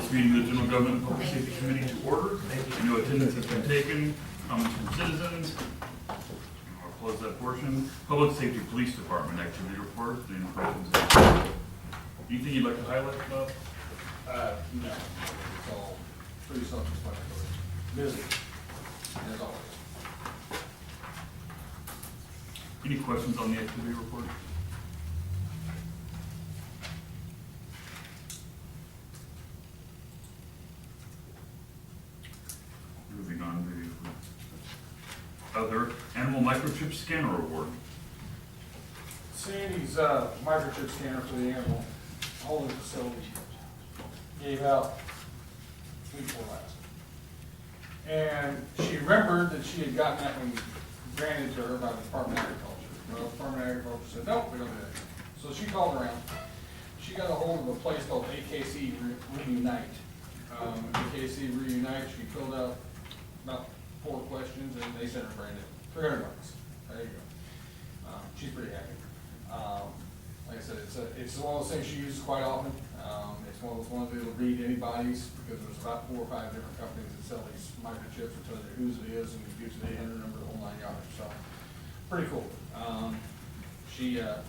this meeting of the General Government and Public Safety Committee to order. No attendance has been taken. Comments from citizens. I'll close that portion. Public Safety Police Department activity report. Any questions? Anything you'd like to highlight, Bob? No. It's all pretty self-explanatory. Busy, as always. Any questions on the activity report? Moving on to other animal microchip scanner award. Sandy's microchip scanner for the animal holding facility gave out week before last. And she remembered that she had gotten that one granted to her by the Department of Agriculture. Well, the Department of Agriculture said, nope, we don't do that. So she called around. She got a hold of a place called AKC Reunite. AKC Reunite, she filled out about 4 questions and they sent her brand new. $300. There you go. She's pretty happy. Like I said, it's one of those things she uses quite often. It's one of those ones that'll read anybody's, because there's about 4 or 5 different companies that sell these microchips that tell you whose it is and it gives you the 800 number, the whole 9 yards. So pretty cool. She, like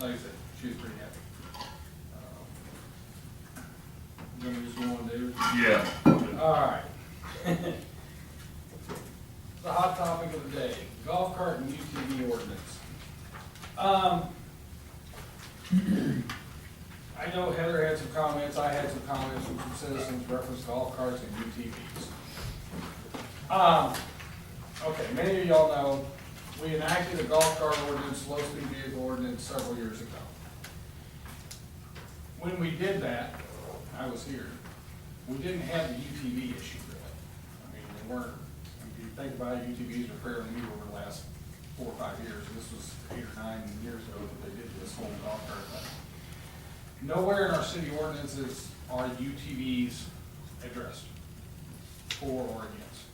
I said, she was pretty happy. You want me to just go on, David? Yeah. All right. The hot topic of the day, golf cart and UTV ordinance. I know Heather had some comments, I had some comments from some citizens reference golf carts and UTVs. Okay, many of y'all know, we enacted a golf cart ordinance, low speed vehicle ordinance several years ago. When we did that, I was here, we didn't have the UTV issue really. I mean, they weren't, if you think about it, UTVs are fairly new over the last 4 or 5 years. This was 8 or 9 years ago that they did this whole golf cart thing. Nowhere in our city ordinances are UTVs addressed, for or against.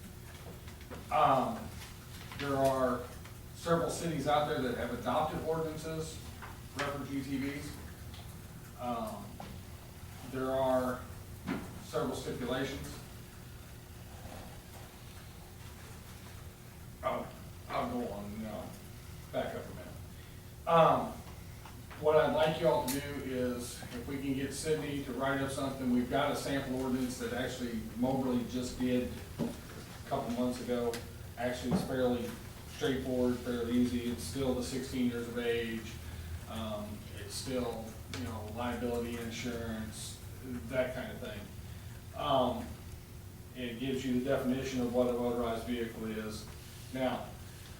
There are several cities out there that have adopted ordinances reference UTVs. There are several stipulations. I'll go on, back up a minute. What I'd like y'all to do is, if we can get Sydney to write up something, we've got a sample ordinance that actually Moberly just did a couple months ago. Actually, it's fairly straightforward, fairly easy. It's still the 16 years of age. It's still, liability insurance, that kind of thing. It gives you the definition of what a motorized vehicle is. Now,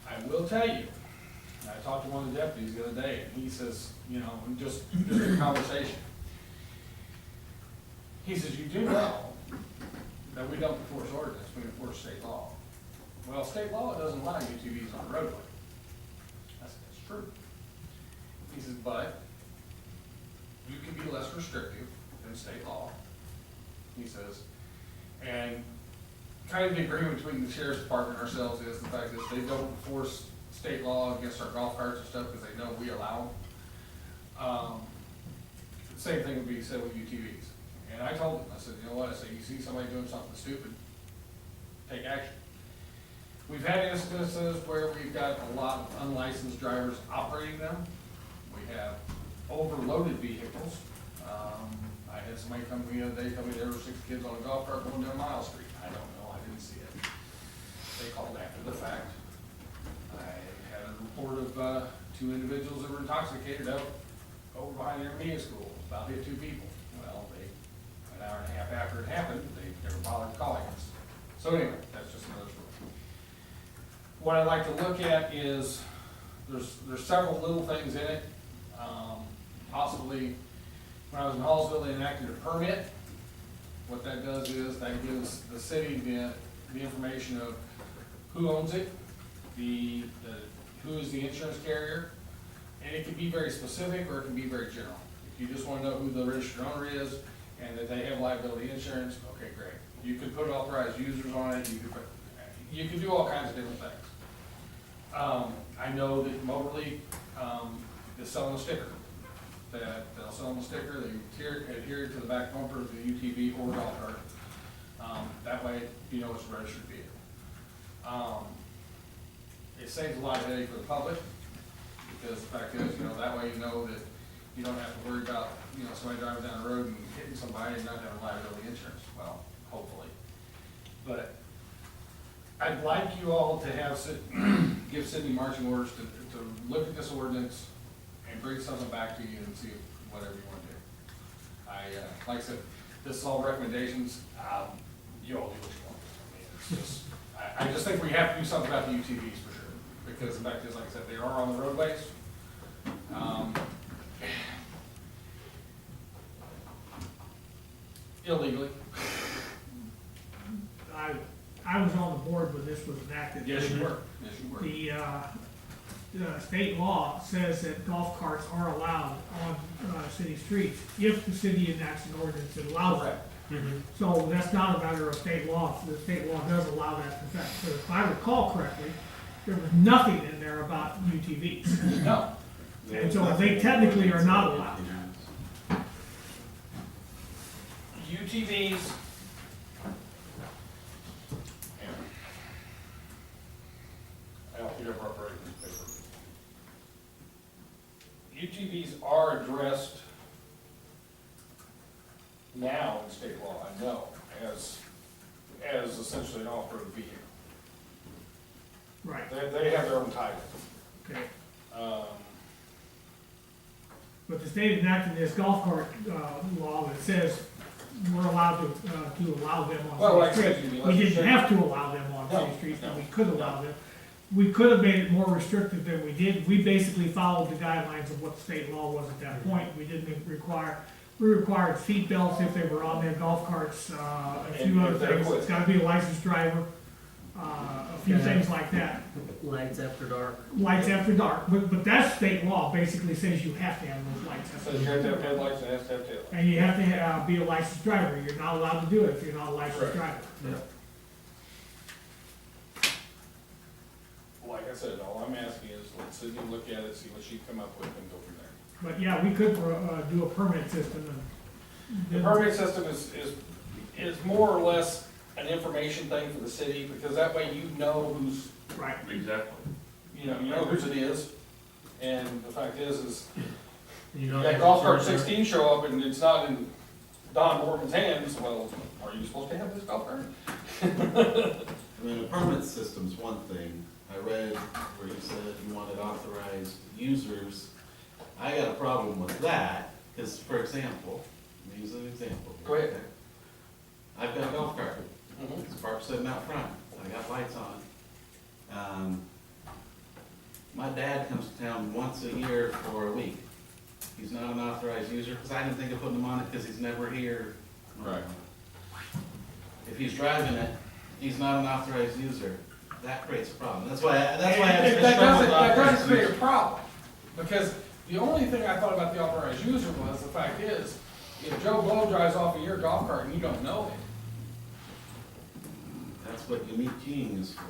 I will tell you, I talked to one of the deputies the other day, and he says, just a conversation. He says, you do know that we don't enforce ordinance, we enforce state law. Well, state law doesn't allow UTVs on the roadway. I said, that's true. He says, but you can be less restrictive than state law. He says, and kind of the agreement between the sheriff's department and ourselves is the fact that they don't enforce state law against our golf carts and stuff because they know we allow them. The same thing would be said with UTVs. And I told him, I said, you know what, I said, you see somebody doing something stupid, take action. We've had instances where we've got a lot of unlicensed drivers operating them. We have overloaded vehicles. I had somebody come to me the other day, tell me there were 6 kids on a golf cart going down Mile Street. I don't know, I didn't see it. They called after the fact. I had a report of 2 individuals that were intoxicated out over behind the intermediate school, about hit 2 people. Well, an hour and a half after it happened, they never bothered calling us. So anyway, that's just another story. What I'd like to look at is, there's several little things in it. Possibly, when I was in Hallsville, they enacted a permit. What that does is, that gives the city the information of who owns it, who is the insurance carrier, and it can be very specific or it can be very general. If you just want to know who the registered owner is and that they have liability insurance, okay, great. You could put authorized users on it, you could do all kinds of different things. I know that Moberly is selling a sticker that they'll sell them a sticker, they adhere to the back bumper of the UTV or golf cart. That way, you know it's a registered vehicle. It saves a lot of headache for the public, because the fact is, you know, that way you know that you don't have to worry about, you know, somebody driving down the road and hitting somebody and not having liability insurance. Well, hopefully. But I'd like you all to have, give Sydney marching orders to look at this ordinance and bring something back to you and see whatever you want to do. Like I said, this is all recommendations. You all do what you want. I mean, it's just, I just think we have to do something about the UTVs for sure. Because the fact is, like I said, they are on the roadways. Illegally. I was on the board when this was enacted. Yes, you were. Yes, you were. The state law says that golf carts are allowed on city streets if the city enacts an ordinance that allows it. Correct. So that's not a matter of state law. The state law does allow that in fact. So if I recall correctly, there was nothing in there about UTVs. No. And so they technically are not allowed. UTVs. I'll get up right in this paper. UTVs are addressed now in state law, I know, as essentially an off-road vehicle. Right, They have their own title. okay. Um, But the state enacted this golf cart law that says we're allowed to allow them on Well, like I city said, streets. you'd be We less didn't have to restricted. allow them on No, city streets, but no, we could allow them. We could have made it more restrictive than we did. We basically followed the guidelines of what the state law was at that point. We required seat belts if they were on their golf carts, a few And other if they things. quit. It's gotta be a licensed driver, a few Yeah. things like that. Lights after dark. Lights after dark, but that state law basically says you have to have those lights So after you have to dark. have headlights and have to have taillights. And you have to be a licensed driver. You're not allowed to do it if you're not a licensed Correct. driver. Yeah. Like I said, all I'm asking is let Sydney look at it, see what she come up with, and go from there. But yeah, we could do a permit system The and. permit system is more or less an information thing for the city, because that way you know who's, Right, Exactly. you know whose it is. And the fact is You don't that have golf to cart charge 16 show up and it's not in Don Morgan's hands, well, are you supposed to have this golf cart? I mean, a permit system's one thing. I read where you said you wanted authorized users. I got a problem with that, because for example, let me use an example. Go ahead. I've got a golf cart. Mhm. It's parked sitting out front. I got lights on. My dad comes to town once a year for a week. He's not an authorized user, because I didn't think of putting him on it because he's never here. Right. If he's driving it, he's not an authorized user. That creates a problem. That's why I have That to doesn't, with that authorized doesn't create a users. problem, because the only thing I thought about the authorized user was, the fact is, if Joe Blow drives off of your golf cart and you don't know it, That's what unique keying is for.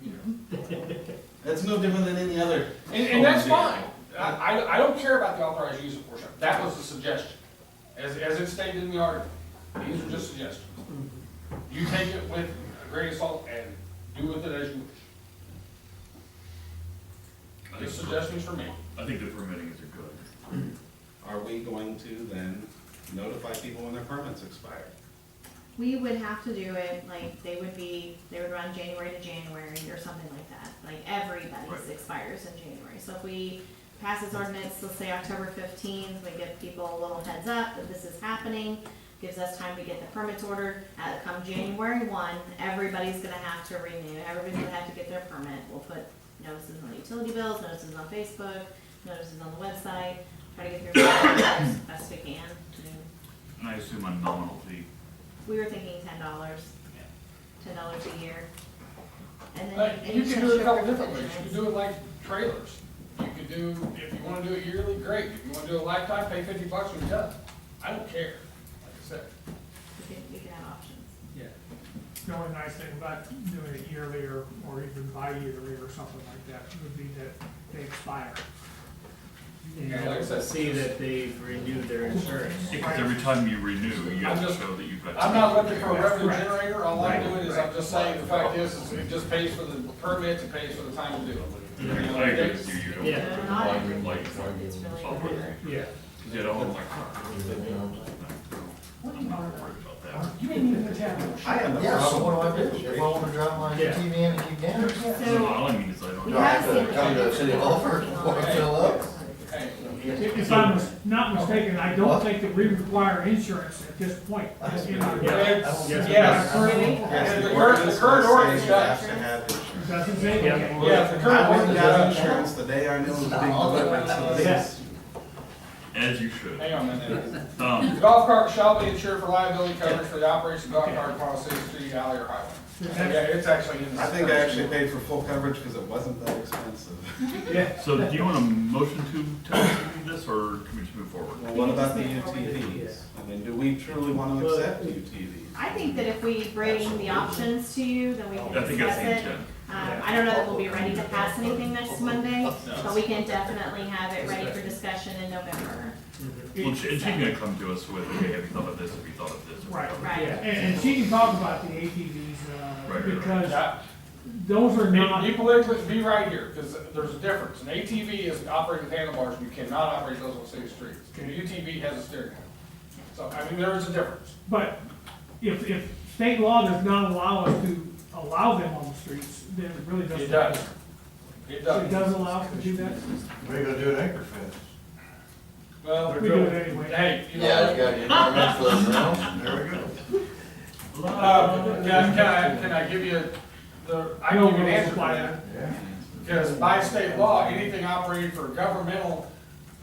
you know. That's no different than any other. And that's phone fine. vehicle. I don't care about the authorized user portion. That was a suggestion, as it stated in the article. These are just suggestions. You take it with a grain of salt and do with it as you I wish. Just think, suggestions for me. I think the permitting is good. Are we going to then notify people when their permits expire? We would have to do it, like, they would run January to January or something like that. Like, everybody's Right. expires in January. So if we pass this ordinance, let's say October 15th, we give people a little heads up that this is happening, gives us time to get the permits ordered. Come January 1, everybody's gonna have to renew, everybody's gonna have to get their permit. We'll put notices on the utility bills, notices on Facebook, notices on the website, try to get through as best we can. And I assume a nominal fee. We were thinking $10 a year. And then. But and you can do it a couple show different ways. You revisions. could do it like trailers. You could do, if you wanna do it yearly, great. If you wanna do it lifetime, pay $50 and you're done. I don't care, like I said. We can have options. Yeah. The only nice thing about doing it yearly or even bi-yearly or something like that would be that they expire. You Yeah, like I have said, to see that they've renewed their insurance. Because every time you renew, you have I'm to just- show that you've got. I'm not looking for a revenue Right. generator, all I'm Right. doing is I'm just saying, the fact is it just pays for the permits, it pays for the time to do it. I agree with you, you don't. Yeah. They're not like- everything, like so it's really software. weird. Yeah. Cause you don't like. I'm not worried about that. You didn't even tell me. I have no Yeah, so problem. what do I do? If I want to drive my Yeah. ATV in and keep down? So So, all I mean is I don't. we Do I have have to seen. come to City Hall first before I fill up? Hey, If I'm not mistaken, I don't think that we require insurance at this point. In our- Yeah. it's, Yes. yes, Yes, the the current ordinance says you does. have to have insurance. Doesn't say. Yeah. Yeah, the current I went and ordinance got does. insurance the day I knew it was being delivered to the Yeah. base. As you should. Hang on a minute. Um, Golf cart shall be insured for liability coverage for the operation of golf cart across City Street, alley, or highway. Yeah, it's actually in the. I think I actually paid for full coverage because it wasn't that expensive. Yeah. so do you want a motion to do this, or can we just move forward? Well, what about the UTVs? I mean, do we truly want to accept UTVs? I think that if we bring the options to you, then we can I think that's discuss the it. intent. I don't know that we'll be ready to pass anything next Monday, but we can definitely have it ready for discussion in November. Well, and she's gonna come to us with, okay, have you thought of this, have you thought of this? Right. Right. And she can talk about the ATVs, Right. because Yeah. those are not, You politically be right here, because there's a difference. An ATV is operating with handlebars, you cannot operate those on city streets. An UTV has a steering wheel. So, I mean, there is a difference. but if state law does not allow us to allow them on the streets, then it really doesn't. It does. It does. It does allow us to do that? We're gonna do an anchor fence. Well, We do it anyway. hey, you know. Yeah, you gotta get permits for those now. There we go. Can I give you I can give you an answer for that. Yeah. Because by state law, anything operating for a governmental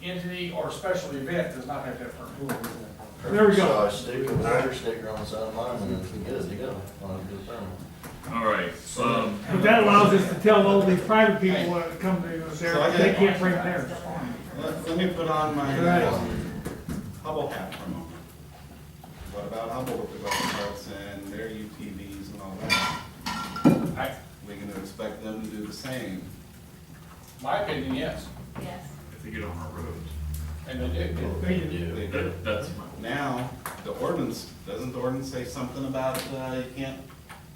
entity or special event does not have to have permit. There we go. So I stick a water sticker on the side of mine and it's good to go. I'll do the permit. All right, But that allows us to tell all these private people that come to So I there, they get- can't bring theirs. Let me put on my Right. Hubble hat for a moment. What about Hubble with the golf carts and their UTVs and all that? We gonna expect them to do the same? My opinion, yes, Yes. if they get on our roads, and they do. They do. They do. that's, Now, the ordinance, doesn't the ordinance say something about, you can't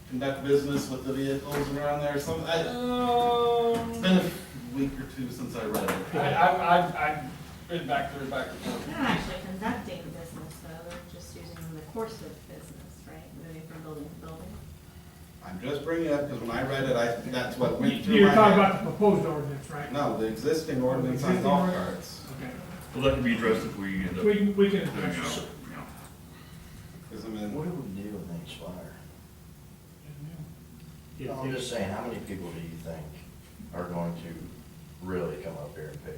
conduct business with the vehicles around there or something? It's been a week or two since I read it. I've been back there, back and forth. They're not actually conducting business though, they're just using them in the course of business, right? Moving from building to building. I'm just bringing it up because when I read it, that's what went through You're my talking head. about the proposed ordinance, right? No, the existing ordinance on Existing golf ordinance? carts. Okay. well, that can be addressed if we end up doing We can it, address it. Because I mean, What do we do when they expire? If I'm they- just saying, how many people do you think are going to really come up here and pay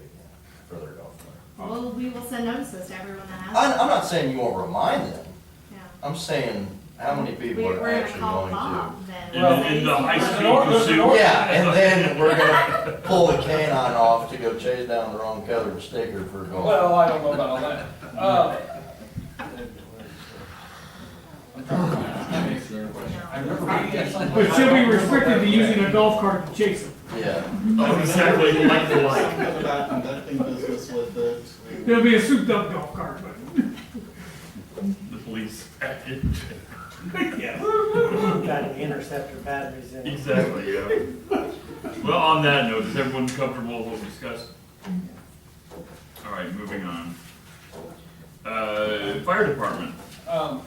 for their golf cart? Well, we will send notices to everyone that has. I'm them. not saying you won't remind them. Yeah. I'm saying, how many people are We're gonna actually call going to? Bob then. In Well, the, in the high there's an speed or- there's an pursuit. or- Yeah, and then we're gonna pull the canine off to go chase down the wrong colored sticker for golf. Well, I don't know about all that. I remember reading something. But should be restricted to using a golf cart to chase them. Yeah. Oh, exactly, like for like. something about conducting business with it. There'll be a souped up golf cart, but. The police package. Got an interceptor batteries in it. Exactly, yeah. Well, on that note, is everyone comfortable with what we discussed? All right, moving on. Fire department, I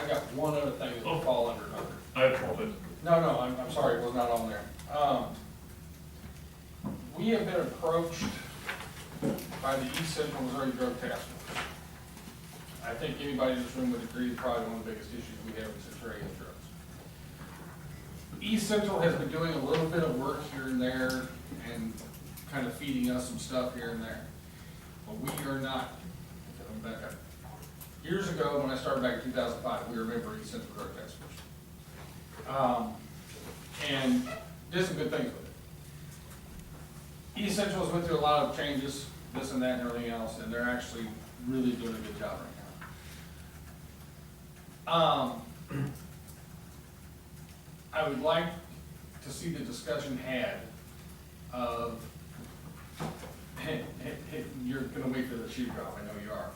got one other thing that will fall under another. I apologize. No, I'm sorry, it was not on there. We have been approached by the East Central Missouri Drug Task Force. I think anybody in this room would agree, it's probably one of the biggest issues we have in Centralia is drugs. East Central has been doing a little bit of work here and there and kind of feeding us some stuff here and there. But we are not, I'm back up. Years ago, when I started back in 2005, we were a member of East Central Drug Task Force. And did some good things with it. East Central has went through a lot of changes, this and that and everything else, and they're actually really doing a good job right now. I would like to see the discussion had of, and you're gonna wait for the shoe drop, I know you are,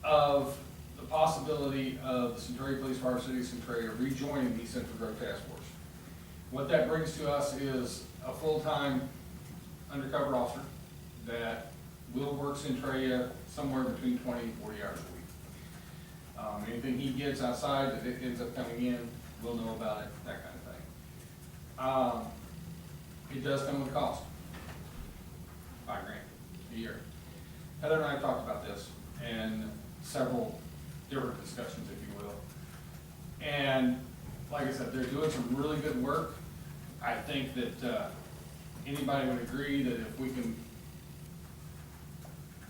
of the possibility of the Centralia Police Department, City of Centralia rejoining the Central Drug Task Force. What that brings to us is a full-time undercover officer that will work Centralia somewhere between 20 and 40 hours a week. Anything he gets outside that it ends up coming in, we'll know about it, that kind of thing. It does come with a cost. $5,000 a year. Heather and I have talked about this and several different discussions, if you will. And like I said, they're doing some really good work. I think that anybody would agree that if we can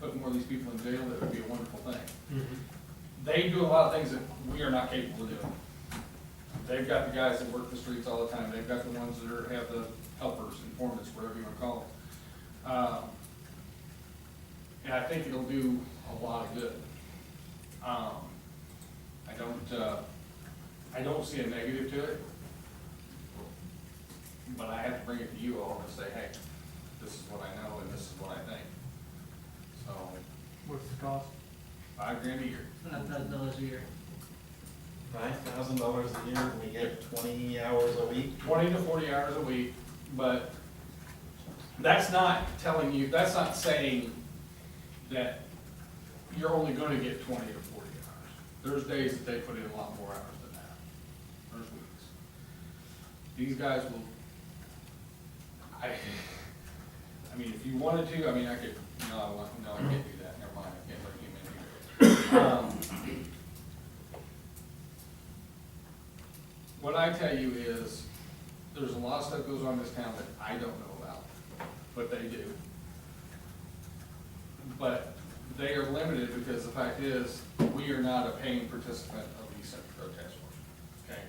put more of these people in jail, that would be a wonderful thing. They do a lot of things that we are not capable of doing. They've got the guys that work the streets all the time. They've got the ones that have the helpers, informants, whatever you want to call them. And I think it'll do a lot of good. I don't see a negative to it, but I have to bring it to you all and say, hey, this is what I know and this is what I think. So, What's the cost? $5,000 a year. $5,000 a year. $5,000 a year, and we get 20 hours a week? 20 to 40 hours a week, but that's not telling you, that's not saying that you're only gonna get 20 to 40 hours. There's days that they put in a lot more hours than that. There's weeks. These guys will, I mean, if you wanted to, I mean, I could, no, I can't do that, never mind, I can't bring him in here. What I tell you is, there's a lot of stuff goes on in this town that I don't know about, but they do. But they are limited because the fact is, we are not a paying participant of the Central Drug Task Force, okay?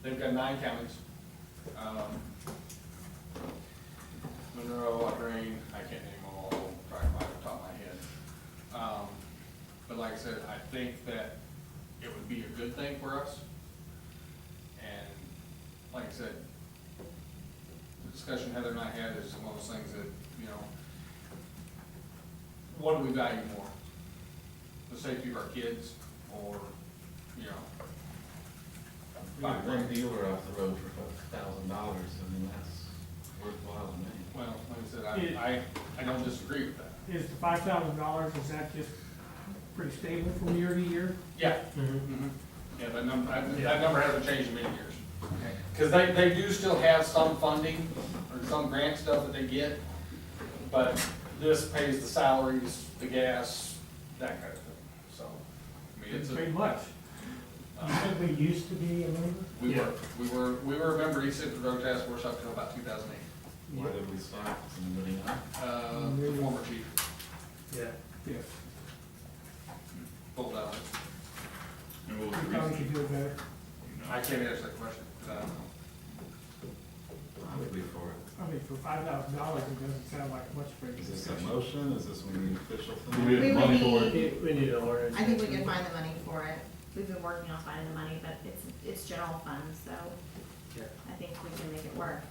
They've got 9 counties. Monroe, Audrain, I can't name them all, probably off the top of my head. But like I said, I think that it would be a good thing for us. And like I said, the discussion Heather and I had is one of those things that, what do we value more? The safety of our kids or, We have one dealer off the road for $1,000, I mean, that's worthwhile to me. well, like I said, I don't disagree with that. Is the $5,000, is that just pretty stable from year to year? Yeah. Mhm. Yeah, that number hasn't changed in many years. Because they do still have some funding or some grant stuff that they get, but this pays the salaries, the gas, that kind of thing. So, I mean, it's Didn't pay a, much. You said we used to be a member? we were a member of the Central Drug Task Force up until about 2008. Why did we stop? Does anybody know? The former chief Yeah. Yes. pulled out. And what was We the probably reason? could do it better. I can't answer that question, 'cause I don't know. I would be for it. I mean, for $5,000, it doesn't sound like much for a Is this a discussion. motion? Is this we need official Do thing? we have We would money for need- it? We need an ordinance. I think we can find the money for it. We've been working on finding the money, but it's general funds, so Yeah. I think we can make it work.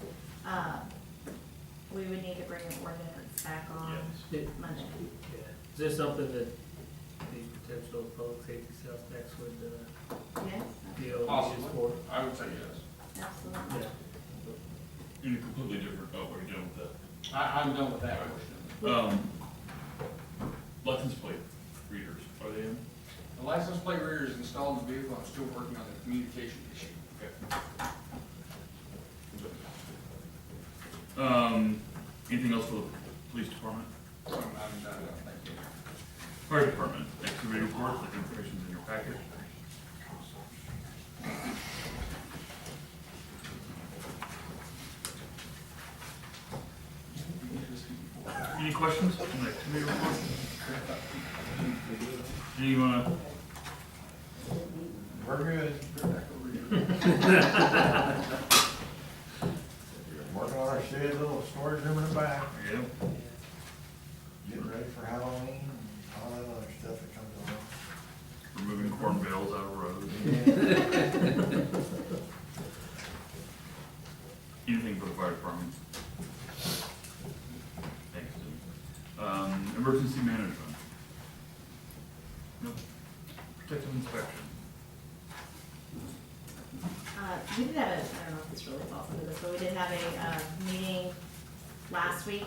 We would need to bring an ordinance back on Yes. Monday. Yeah. Is this something that these potential public safety sales tax would Yes, deal with Possibly. for? I would say yes. absolutely. Yeah. In a completely different, oh, what are you doing with that? I'm done with that question. License plate readers, are they in? The license plate reader is installed in the vehicle. I'm still working on the communication issue. Anything else for the police department? So I'm done, thank you. Fire department, activity report, the information's in your packet. Any questions on the activity report? Do you wanna? We're good. Working on our shed, little storage room in the back, Yeah. getting ready for Halloween, and all that other stuff that comes Removing corn bales out of roads. along. Anything for the fire department? Thanks, Jim. inspection. We did have a, I don't know if this really falls into this, but we did have a meeting last week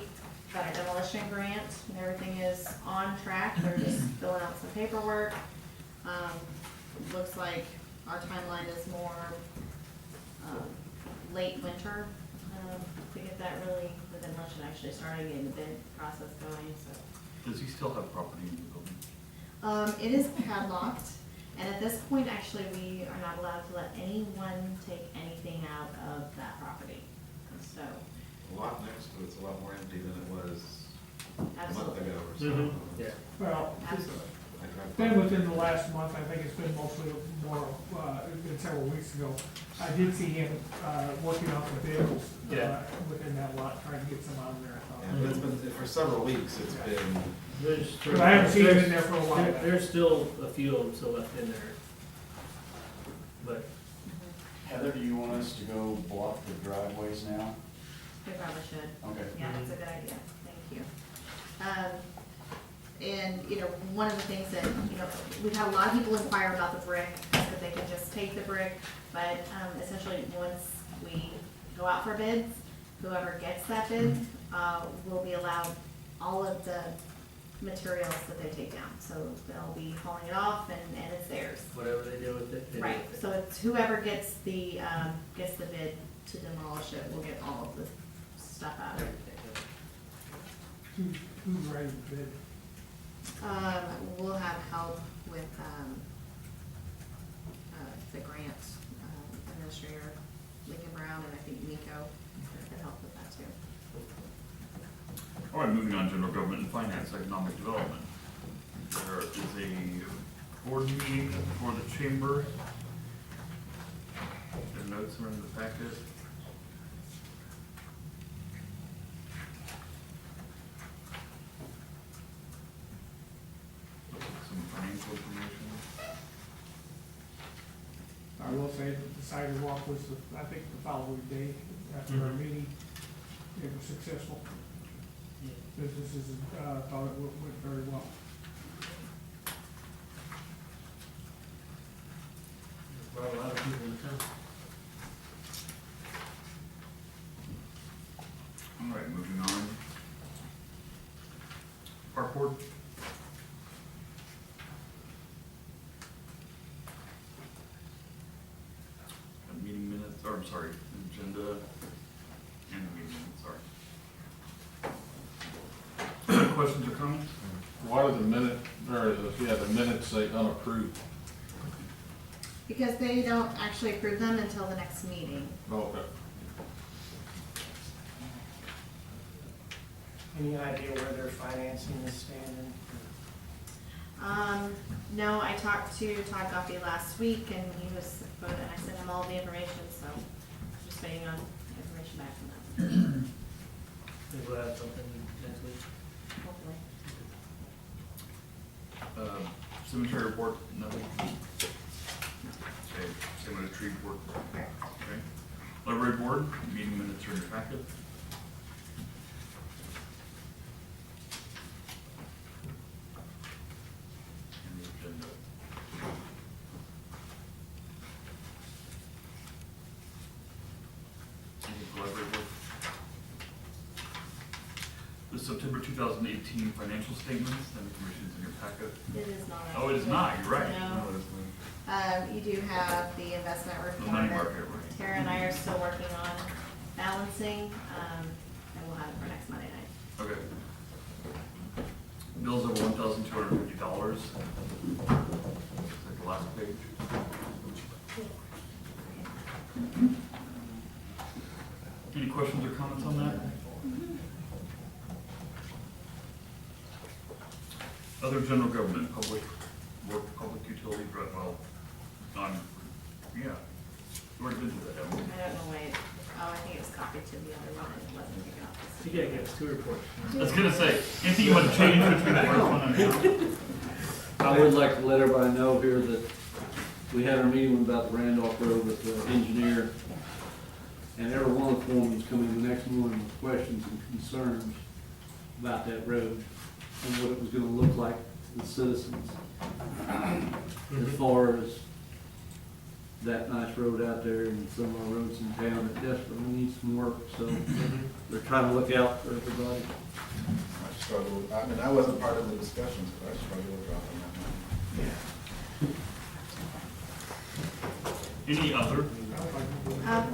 about a demolition grant, and everything is on track. They're just filling out some paperwork. Looks like our timeline is more, late winter, to get that really, the demolition actually starting, getting the bid process going, so. Does he still have property in the building? It is padlocked, and at this point, actually, we are not allowed to let anyone take anything out of that property, so, A lot next to it's a lot more empty than it was a month absolutely, ago or so. Mhm. Yeah. Well, absolutely. I drive been by. within the last month, I think it's been mostly more, it's been several weeks ago. I did see him, working on the bills, Yeah. within that lot, trying to get some out of there. Yeah, but it's been, for several weeks, it's been, There's, But I haven't seen it in there for a while. There's still a few of them still left in there. But, Heather, do you want us to go block the driveways now? We probably should. Okay. Yeah, that's a good idea, thank you. And, you know, one of the things that, you know, we've had a lot of people inquire about the brick, that they can just take the brick, but, essentially, once we go out for bids, whoever gets that bid, will be allowed all of the materials that they take down, so they'll be hauling it off and it's theirs. whatever they do with it. they do Right, with it. so it's whoever gets the bid to demolish it will get all of the stuff out of it. Who's ready to bid? We'll have help with, the grant, administrator, Lincoln Brown, and I think Nico can help with that too. All right, moving on, general government and finance, economic development. There is a board meeting for the chamber. The notes are in the packet. Some financial information. I will say that the sidewalk was, I think, the following day after our Mhm. meeting. It was successful. Yeah. Businesses, thought it went very well. Brought a lot of people in town. All right, moving on. Park board. Meeting minutes, or I'm sorry, agenda and meeting minutes, sorry. Questions or comments? Why do the minutes say unapproved? Because they don't actually approve them until the next meeting. Okay. Any idea where their financing is standing? No, I talked to Todd Goffey last week and he was, and I sent him all the information, so just waiting on information back from them, Think we'll have something next week. hopefully. Cemetery report, nothing. Okay, same with the tree report. Okay. Okay. Library board, meeting minutes are in your packet. And the agenda. Anything for library board? The September 2018 financial statements, that information is in your packet. It is not. Oh, it is not, you're right. No. it is not. You do have the investment The money report market, that right. Tara and I are still working on balancing, and we'll have it for next Monday night. Okay. Bills over $1,250. Looks like the last page. Any questions or comments on that? Other general government, public work, public utility, well, yeah, we already been through that, haven't we? I don't know why, I think it was copied to the other one, and it wasn't taken off. So you gotta give us two reports. I was gonna say, anything you want to change between the first one and the other? I would like to let everybody know here that we had our meeting about the Randolph Road with the engineer, and every one of the foremen is coming the next morning with questions and concerns about that road and what it was gonna look like to the citizens. as far as that nice road out there and some of our roads in town that desperately need some work, so they're trying to look out for everybody. I struggled, I mean, I wasn't part of the discussions, but I struggled with dropping that money. Any other?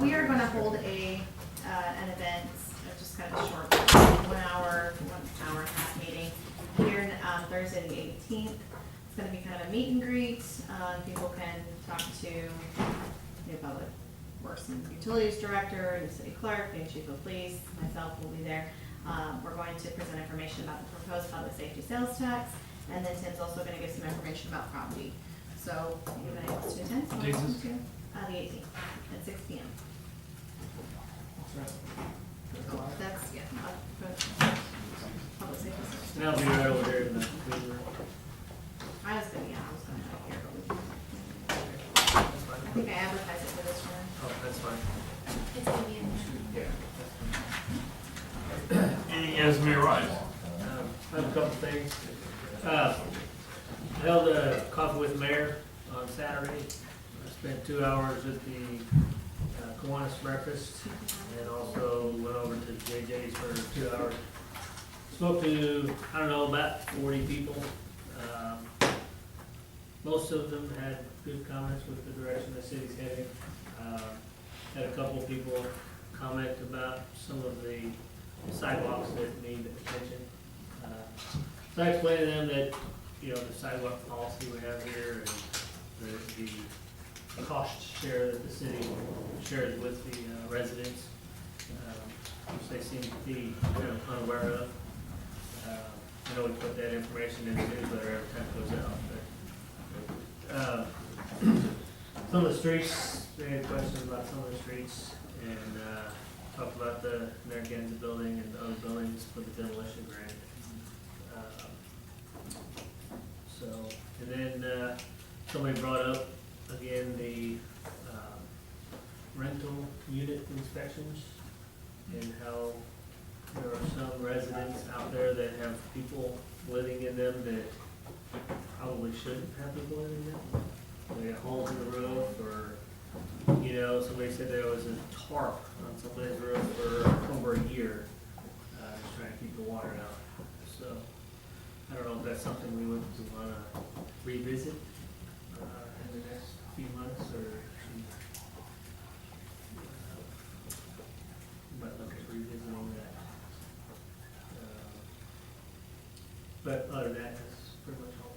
We are gonna hold an event, just kind of a short, 1 hour and a half meeting here, Thursday the 18th. It's gonna be kind of a meet and greet. People can talk to the public works and utilities director, the city clerk, the chief of police, myself will be there. We're going to present information about the proposed public safety sales tax, and then Tim's also gonna give some information about property. So, anybody wants to attend? What day is this? The 18th, at 6 p.m. That's, yeah, public safety sales. And I'll be right over there in the green room. I was gonna have here, but That's I fine. think I advertised it for this one. Oh, that's fine. It's gonna be in Yeah, that's fine. Any as may arise? I have a couple things. I held a coffee with the mayor on Saturday. I spent 2 hours at the Kiwanis breakfast and also went over to JJ's for 2 hours. Spoke to, I don't know, about 40 people. Most of them had good comments with the direction the city's heading. Had a couple of people comment about some of the sidewalks that need attention. So I explained to them that, the sidewalk policy we have here and the cost share that the city shares with the residents, which they seem to be kind of unaware of. I know we put that information in the newsletter every time it goes out, but some of the streets, they had questions about some of the streets, and talked about the Narragansett building and other buildings for the demolition grant. And then somebody brought up again the rental unit inspections and how there are some residents out there that have people living in them that probably shouldn't have people living in them. They got holes in the roof, or, somebody said there was a tarp on somebody's roof for over a year, just trying to keep the water out. So, I don't know if that's something we would want to revisit in the next few months, or we might look at revisiting that. But other than that, that's pretty much all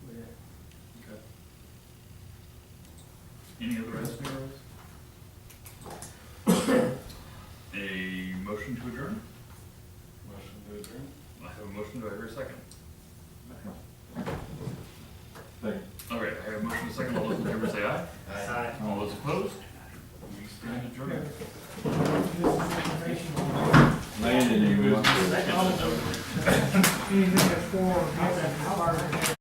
we have. Okay. Any other as may arise? A motion to adjourn? Motion to adjourn? I have a motion, do I hear a second? Second. Okay, I have a motion, a second, all those in favor say aye. Aye. All those opposed? We stand adjourned. Landon, you want to- Anything that's for,